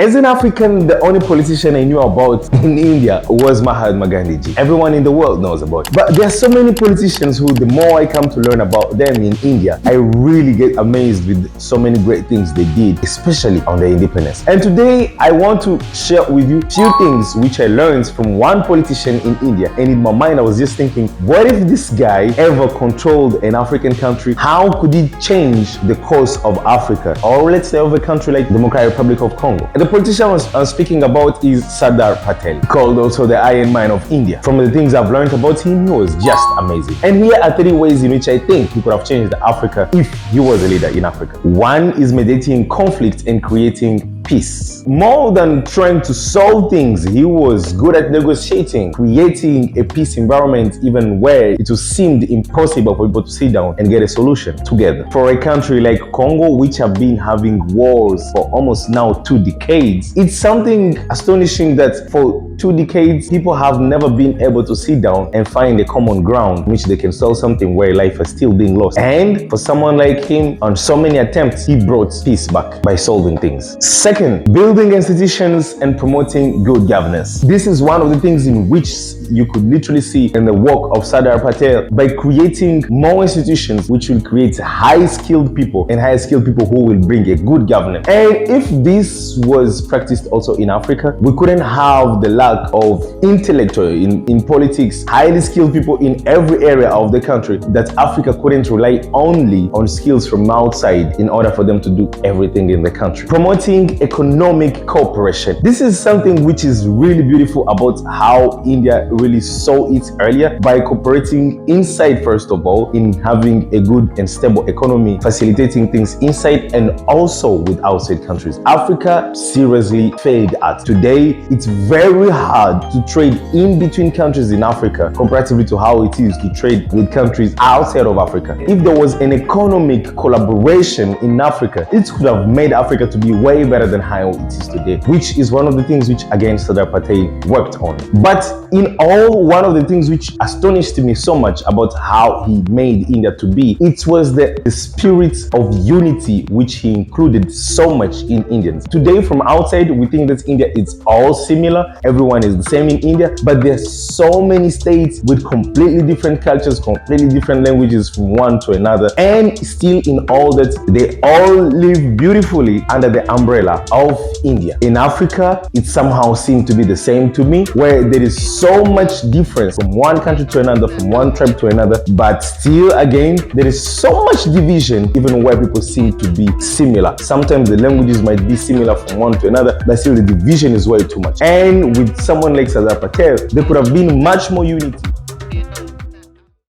As an African, the only politician I knew about in India was Mahatma Gandhi. Everyone in the world knows about it. But there are so many politicians who, the more I come to learn about them in India, I really get amazed with so many great things they did, especially on their independence. And today, I want to share with you few things which I learned from one politician in India. And in my mind, I was just thinking, what if this guy ever controlled an African country? How could he change the course of Africa? Or let's say of a country like the Democratic Republic of Congo. And the politician I'm speaking about is Sardar Patel, called also the Iron Man of India. From the things I've learned about him, he was just amazing. And here are 3 ways in which I think he could have changed Africa if he was a leader in Africa. One is mediating conflict and creating peace. More than trying to solve things, he was good at negotiating, creating a peace environment even where it seemed impossible for people to sit down and get a solution together. For a country like Congo, which have been having wars for almost now 2 decades, it's something astonishing that for 2 decades, people have never been able to sit down and find a common ground in which they can solve something where life is still being lost. And for someone like him, on so many attempts, he brought peace back by solving things. Second, building institutions and promoting good governance. This is one of the things in which you could literally see in the work of Sardar Patel by creating more institutions which will create high-skilled people and high-skilled people who will bring a good governance. And if this was practiced also in Africa, we couldn't have the lack of intellectual in politics, highly skilled people in every area of the country, that Africa couldn't rely only on skills from outside in order for them to do everything in the country. Promoting economic cooperation. This is something which is really beautiful about how India really saw it earlier by cooperating inside, first of all, in having a good and stable economy, facilitating things inside and also with outside countries. Africa seriously failed at. Today, it's very hard to trade in between countries in Africa comparatively to how it is to trade with countries outside of Africa. If there was an economic collaboration in Africa, it could have made Africa to be way better than how it is today, which is one of the things which, again, Sardar Patel worked on. But in all, one of the things which astonished me so much about how he made India to be, it was the spirit of unity which he included so much in Indians. Today, from outside, we think that India is all similar. Everyone is the same in India, but there's so many states with completely different cultures, completely different languages from one to another, and still in all that, they all live beautifully under the umbrella of India. In Africa, it somehow seemed to be the same to me, where there is so much difference from one country to another, from one tribe to another, but still again, there is so much division even where people seem to be similar. Sometimes the languages might be similar from one to another, but still the division is way too much. And with someone like Sardar Patel, there could have been much more unity.